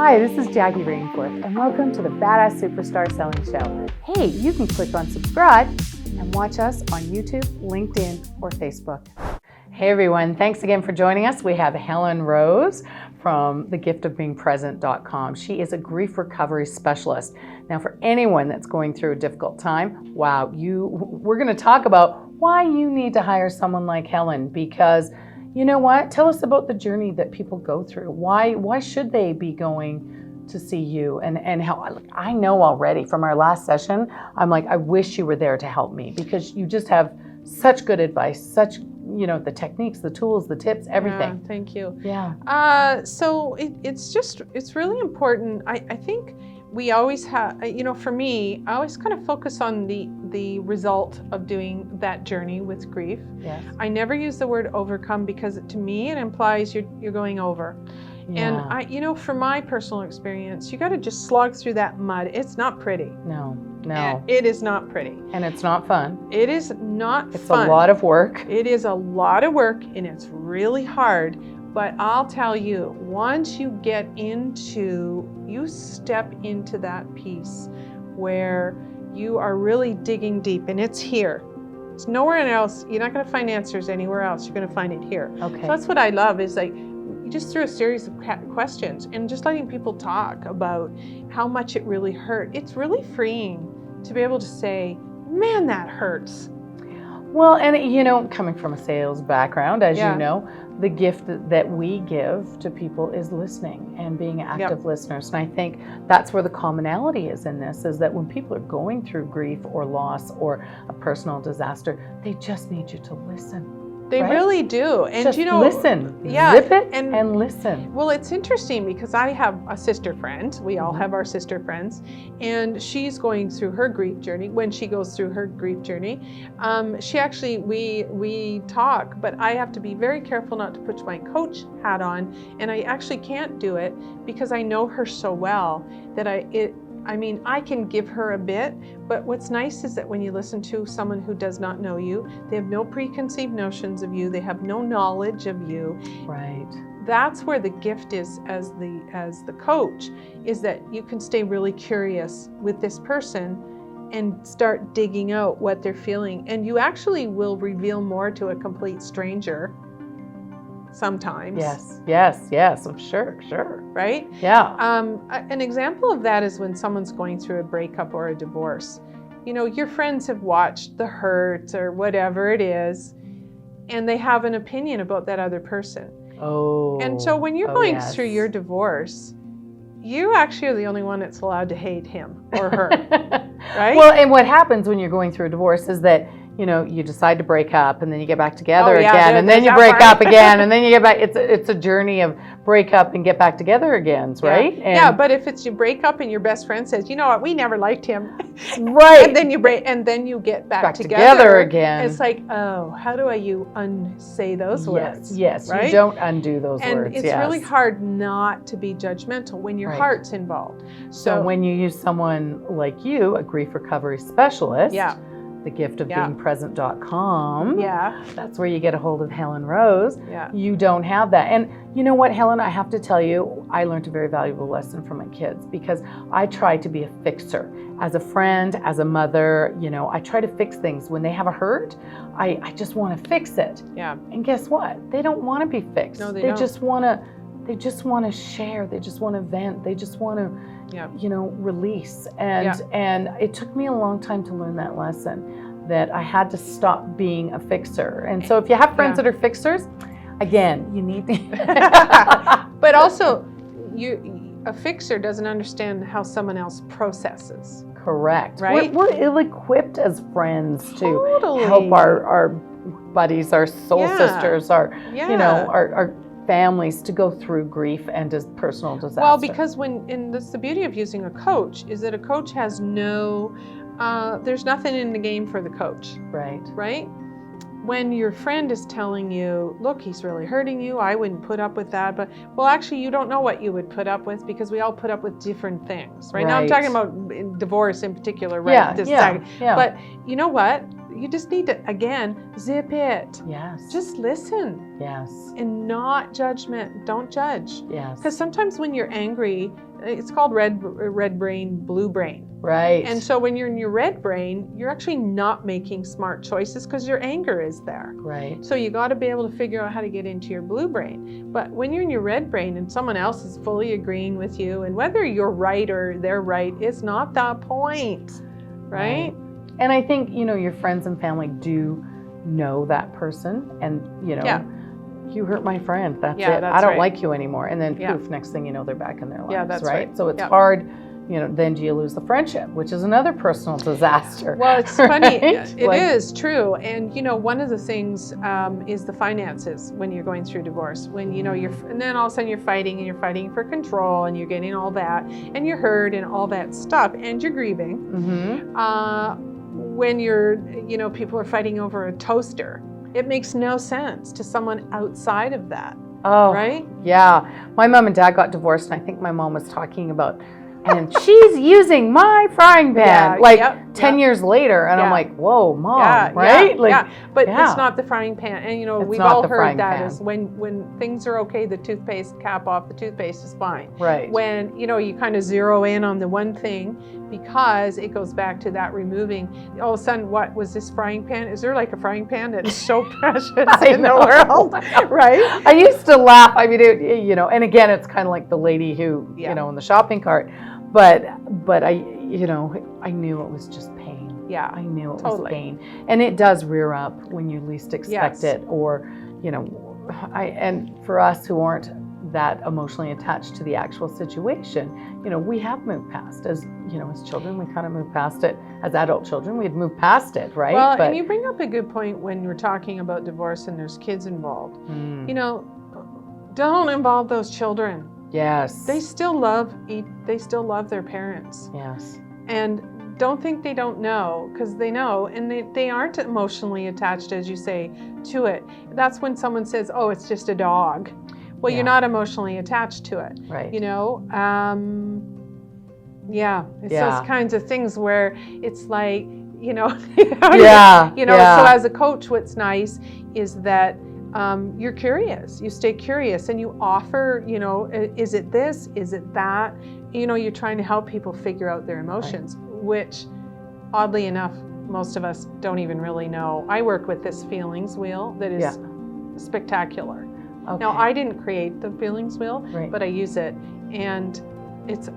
Hi, this is Jackie Rainforth, and welcome to the Badass Superstar Selling Show. Hey, you can click on subscribe and watch us on YouTube, LinkedIn, or Facebook. Hey everyone, thanks again for joining us. We have Helen Rose from thegiftofbeingpresent.com. She is a grief recovery specialist. Now, for anyone that's going through a difficult time, we're going to talk about why you need to hire someone like Helen, because you know what? Tell us about the journey that people go through. Why should they be going to see you? And how I know already from our last session, I'm like, I wish you were there to help me, because you just have such good advice, such, the techniques, the tools, the tips, everything. Yeah, thank you. Yeah. So it's really important. I think we always have, for me, I always kind of focus on the result of doing that journey with grief. Yes. I never use the word overcome, because to me it implies you're going over. Yeah. And from my personal experience, you got to just slog through that mud. It's not pretty. No. It is not pretty. And it's not fun. It is not It's fun. a lot of work. It is a lot of work, and it's really hard. But I'll tell you, once you step into that piece where you are really digging deep, and it's here. It's nowhere else. You're not going to find answers anywhere else. You're going to find it here. Okay. So that's what I love, is like, you just through a series of questions and just letting people talk about how much it really hurt. It's really freeing to be able to say, man, that hurts. Well, and coming from a sales background, as Yeah. you know, the gift that we give to people is listening and being active listeners. And I think that's where the commonality is in this, is that when people are going through grief or loss or a personal disaster, they just need you to listen. They right? really do. And just listen. Yeah, Zip it and listen. Well, it's interesting because I have a sister friend. We all have our sister friends, and she's going through her grief journey. When she goes through her grief journey, she actually, we talk, but I have to be very careful not to put my coach hat on, and I actually can't do it because I know her so well that I can give her a bit, but what's nice is that when you listen to someone who does not know you, they have no preconceived notions of you, they have no knowledge of you. Right. That's where the gift is as the coach, is that you can stay really curious with this person and start digging out what they're feeling. And you actually will reveal more to a complete stranger sometimes. Yes, I'm sure. Right? Yeah. An example of that is when someone's going through a breakup or a divorce. Your friends have watched The Hurt or whatever it is, and they have an opinion about that other person. Oh. And so when you're going through your divorce, you actually are the only one that's allowed to hate him or her, right? Well, and what happens when you're going through a divorce is that you decide to break up, and then you get back together again, and then you break up again, and then you get back. It's a journey of break up and get back together again, right? Yeah, but if it's you break up and your best friend says, you know what, we never liked him, right? And then you get back together again. It's like, oh, how do you unsay those words? Yes, right? You don't undo those words. And it's really hard not to be judgmental when your heart's involved. So when you use someone like you, a grief recovery specialist, yeah. thegiftofbeingpresent.com. Yeah. That's where you get a hold of Helen Rose. Yeah. You don't have that. And you know what, Helen, I have to tell you, I learned a very valuable lesson from my kids, because I try to be a fixer. As a friend, as a mother, I try to fix things. When they have a hurt, I just want to fix it. Yeah. And guess what? They don't want to be fixed. No, they don't. Just want to share. They just want to vent. They just want to release. And it took me a long time to learn that lesson, that I had to stop being a fixer. And so if you have friends that are fixers, again, you need to. But also, a fixer doesn't understand how someone else processes. Correct. Right? We're ill-equipped as friends to Totally. help our buddies, our soul sisters, our families to go through grief and personal disaster. Well, because that's the beauty of using a coach, is that a coach has there's nothing in the game for the coach. Right. Right? When your friend is telling you, look, he's really hurting you, I wouldn't put up with that, but, well, actually, you don't know what you would put up with, because we all put up with different things, right? Now I'm talking about divorce in particular, right? Yeah. But you know what? you just need to, again, zip it. Yes. Just listen. Yes. And not judgment. Don't judge. Yes. Because sometimes when you're angry, it's called red brain, blue brain. Right. And so when you're in your red brain, you're actually not making smart choices because your anger is there. Right. So you got to be able to figure out how to get into your blue brain. But when you're in your red brain and someone else is fully agreeing with you, and whether you're right or they're right, it's not the point, right? And I think, your friends and family do know that person, and, you hurt my friend. That's it. I don't like you anymore. And then poof, next thing you know, they're back in their lives. Yeah, that's right. So it's hard, then do you lose the friendship, which is another personal disaster. Well, it's funny. It is true. And, one of the things is the finances when you're going through divorce. When, and then all of a sudden you're fighting and you're fighting for control and you're getting all that and you're hurt and all that stuff and you're grieving. Mm-hmm. When you're, people are fighting over a toaster. It makes no sense to someone outside of that. Oh, right? Yeah. My mom and dad got divorced, and I think my mom was talking about, and she's using my frying pan, 10 years later, and I'm like, whoa, Mom, right? But it's not the frying pan. And, we've all heard that is when things are okay, the toothpaste cap off, the toothpaste is fine. Right. When, you kind of zero in on the one thing, because it goes back to that removing. All of a sudden, what was this frying pan? Is there like a frying pan that's so precious in the world, right? I used to laugh. I mean, and again, it's kind of like the lady who, in the shopping cart, but I knew it was just pain. Yeah, I knew it was pain, and it does rear up when you least expect it, or, and for us who aren't that emotionally attached to the actual situation, we have moved past as children. We kind of moved past it. As adult children, we had moved past it, right? Well, and you bring up a good point when we're talking about divorce and there's kids involved. Don't involve those children. Yes. They still love their parents. Yes. And don't think they don't know, because they know, and they aren't emotionally attached, as you say, to it. That's when someone says, oh, it's just a dog. Well, you're not emotionally attached to it. Right. It's those kinds of things where it's like, so as a coach, what's nice is that you're curious. You stay curious and you offer, is it this? Is it that? You're trying to help people figure out their emotions, which oddly enough, most of us don't even really know. I work with this feelings wheel that is spectacular. Okay. Now, I didn't create the feelings wheel, but I use it. And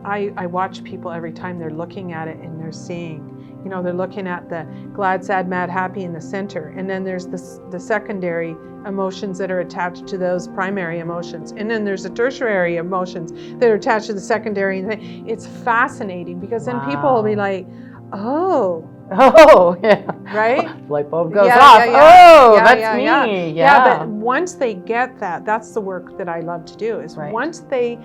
I watch people every time they're looking at it and they're seeing, they're looking at the glad, sad, mad, happy in the center. And then there's the secondary emotions that are attached to those primary emotions. And then there's the tertiary emotions that are attached to the secondary. And it's fascinating because then people will be like, oh, yeah. Right? Light bulb goes off. Oh, that's me. Yeah, but once they get that, that's the work that I love to do, is once they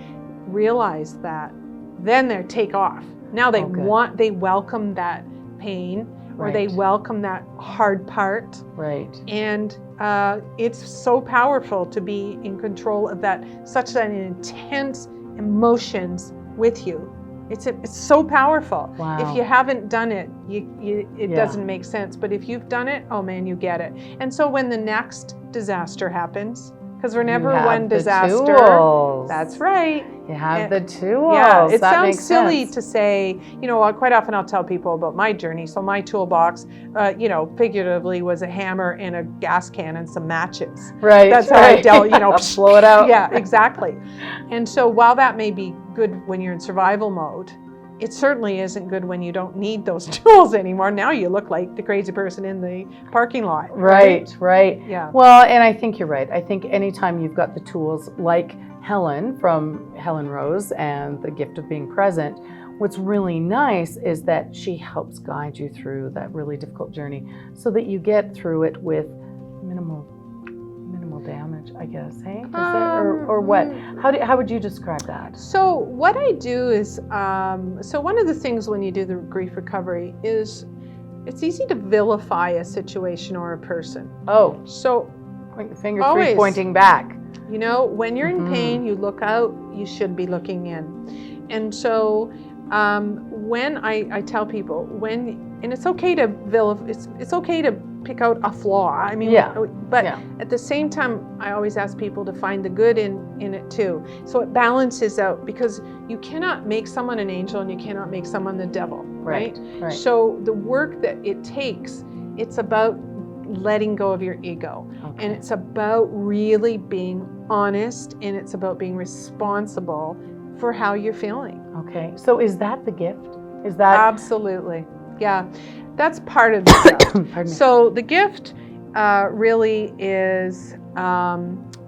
realize that, then they take off. Now they welcome that pain, or they welcome that hard part. Right. And it's so powerful to be in control of that, such an intense emotions with you. It's so powerful. Wow. If you haven't done it, it doesn't make sense. But if you've done it, oh man, you get it. And so when the next disaster happens, because we're never one disaster. Tools. That's right. You have the tools. Yeah, it that sounds silly to say, quite often I'll tell people about my journey. So my toolbox, figuratively was a hammer and a gas can and some matches. Right. That's how I dealt, blow it out. Yeah, exactly. And so while that may be good when you're in survival mode, it certainly isn't good when you don't need those tools anymore. Now you look like the crazy person in the parking lot. Right. Yeah. Well, and I think you're right. I think anytime you've got the tools like Helen from Helen Rose and the gift of being present, what's really nice is that she helps guide you through that really difficult journey so that you get through it with minimal damage, I guess. Hey, is it? Or what? How would you describe that? So what I do is, so one of the things when you do the grief recovery is, it's easy to vilify a situation or a person. Oh, so finger always, 3 pointing back. When you're in pain, you look out. You should be looking in. And so when I tell people, when and it's okay to it's okay to pick out a flaw. I mean, but at the same time, I always ask people to find the good in it too. So it balances out, because you cannot make someone an angel and you cannot make someone the devil, right? So the work that it takes, it's about letting go of your ego, and it's about really being honest, and it's about being responsible for how you're feeling. Okay, so is that the gift? Is that absolutely? Yeah, that's part of the gift. So the gift really is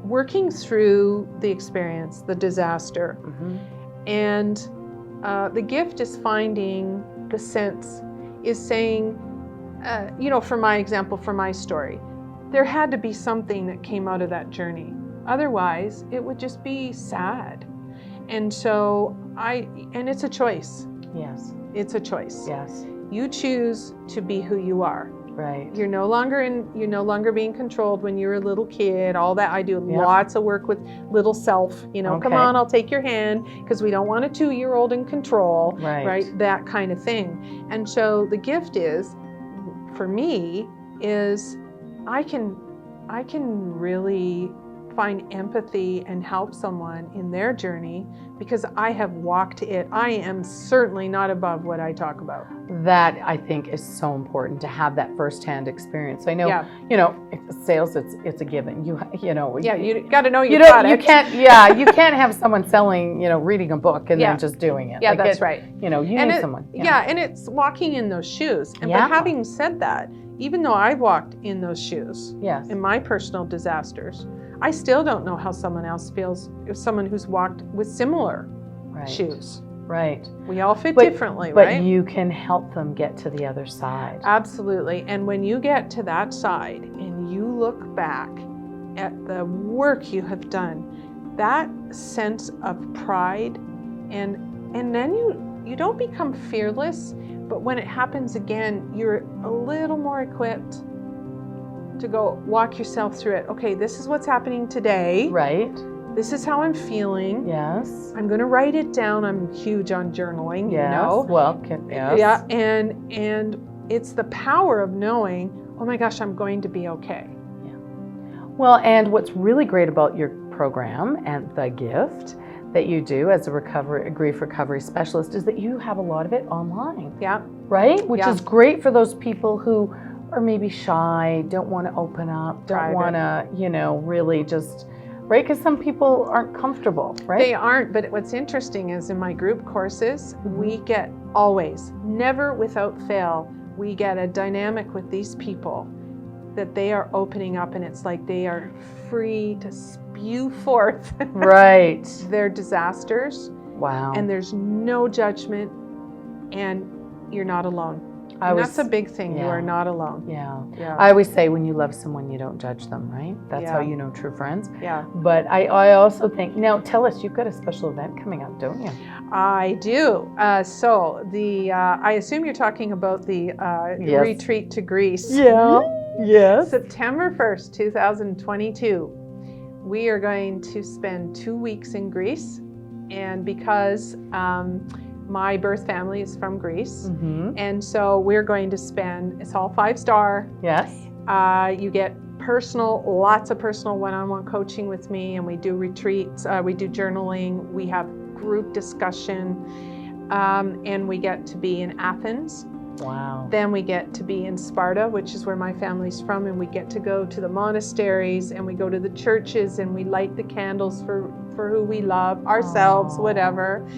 working through the experience, the disaster, and the gift is finding the sense, is saying, for my example, for my story, there had to be something that came out of that journey. Otherwise, it would just be sad. And so and it's a choice. Yes. It's a choice. Yes. You choose to be who you are. Right. You're no longer being controlled when you're a little kid, all that. I do lots of work with little self, come on, I'll take your hand, because we don't want a 2-year-old in control, right? That kind of thing. And so the gift is, for me, is I can really find empathy and help someone in their journey, because I have walked it. I am certainly not above what I talk about. That, I think, is so important, to have that firsthand experience. I know, sales, it's a given. You got to know your product. You can't have someone selling, reading a book and then just doing it. Yeah, that's right. You need someone. Yeah, and it's walking in those shoes. And but having said that, even though I walked in those shoes, in my personal disasters, I still don't know how someone else feels, if someone who's walked with similar shoes. Right. We all fit differently, right? But you can help them get to the other side. Absolutely. And when you get to that side and you look back at the work you have done, that sense of pride, and then you don't become fearless, but when it happens again, you're a little more equipped to go walk yourself through it. Okay, this is what's happening today. Right. This is how I'm feeling. Yes. I'm going to write it down. I'm huge on journaling, Well, yes. Yeah, and it's the power of knowing, oh my gosh, I'm going to be okay. Yeah. Well, and what's really great about your program and the gift that you do as a grief recovery specialist is that you have a lot of it online. Yeah. Right? Which is great for those people who are maybe shy, don't want to open up, don't want to, really just, right? Because some people aren't comfortable, right? They aren't, but what's interesting is in my group courses, we get always, never without fail, we get a dynamic with these people that they are opening up, and it's like they are free to spew forth their disasters. Wow. And there's no judgment, and you're not alone. That's a big thing. You are not alone. Yeah. I always say, when you love someone, you don't judge them, right? That's how you know true friends. Yeah. But I also think, now tell us, you've got a special event coming up, don't you? I do. So I assume you're talking about the retreat to Greece. Yeah. Yes. September 1st, 2022. We are going to spend 2 weeks in Greece, and because my birth family is from Greece, and so we're going to spend, it's all 5-star. Yes. You get lots of personal one-on-one coaching with me, and we do retreats, we do journaling, we have group discussion, and we get to be in Athens. Wow. Then we get to be in Sparta, which is where my family's from, and we get to go to the monasteries, and we go to the churches, and we light the candles for who we love, ourselves, whatever.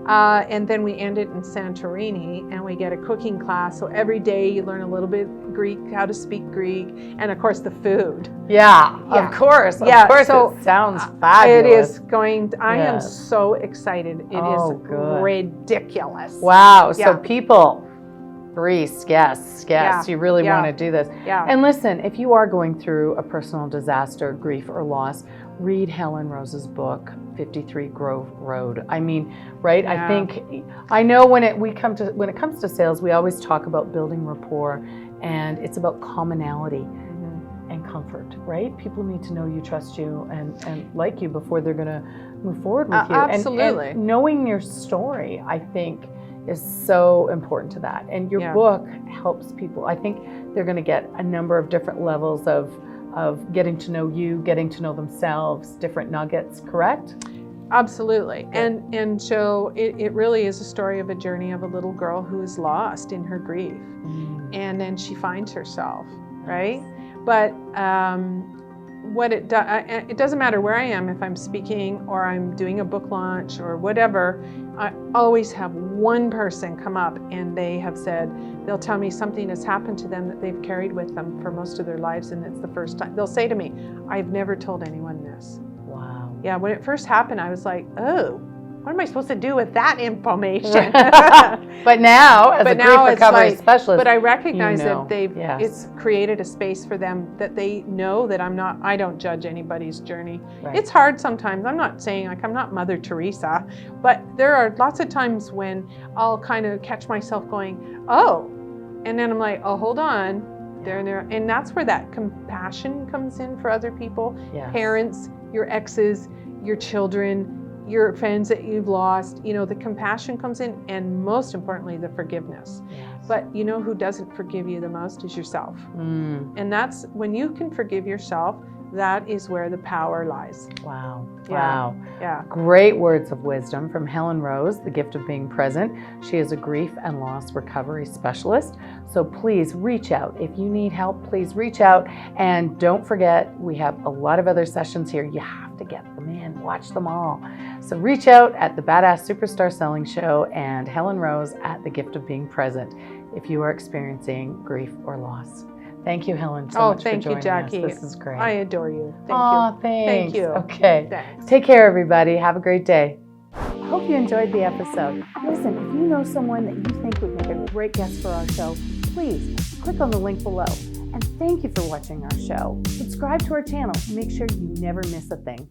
And then we end it in Santorini, and we get a cooking class. So every day you learn a little bit Greek, how to speak Greek, and of course the food. Yeah. Of course. Of course. So it sounds fabulous. It is going. I am so excited. It is ridiculous. Wow. So people, Greece, yes. You really want to do this. Yeah. And listen, if you are going through a personal disaster, grief, or loss, read Helen Rose's book, 53 Grove Road. I mean, right? Yeah. I think, I know when it comes to sales, we always talk about building rapport, and it's about commonality and comfort, right? People need to know you, trust you, and like you before they're going to move forward with you. Absolutely. And knowing your story, I think, is so important to that. And your Yeah. book helps people. I think they're going to get a number of different levels of getting to know you, getting to know themselves, different nuggets, correct? Absolutely. And so it really is a story of a journey of a little girl who is lost in her grief. And then she finds herself, right? But it doesn't matter where I am, if I'm speaking or I'm doing a book launch or whatever, I always have one person come up and they have said, they'll tell me something has happened to them that they've carried with them for most of their lives, and it's the first time. They'll say to me, I've never told anyone this. Wow. Yeah, when it first happened, I was like, oh, what am I supposed to do with that information? But now, as a grief recovery specialist, but I recognize that Yes. it's created a space for them that they know that I don't judge anybody's journey. Right. It's hard sometimes. I'm not saying I'm not Mother Teresa, but there are lots of times when I'll kind of catch myself going, oh, and then I'm like, oh, hold on. There, and that's where that compassion comes in for other people, Yes. parents, your exes, your children, your friends that you've lost. The compassion comes in, and most importantly, the forgiveness. Yes. But you know who doesn't forgive you the most is yourself. And that's when you can forgive yourself, that is where the power lies. Wow. Yeah. Wow. Yeah. Great words of wisdom from Helen Rose, The Gift of Being Present. She is a grief and loss recovery specialist. So please reach out. If you need help, please reach out. And don't forget, we have a lot of other sessions here. You have to get them in, watch them all. So reach out at the Badass Superstar Selling Show and Helen Rose at The Gift of Being Present if you are experiencing grief or loss. Thank you, Helen, so much for joining you, Jackie. us. This is great. I adore you. Thank Aw, you. thanks. Thank you. Okay. Thanks. Take care, everybody. Have a great day. I hope you enjoyed the episode. Listen, if you know someone that you think would make a great guest for our show, please click on the link below. And thank you for watching our show. Subscribe to our channel and make sure you never miss a thing.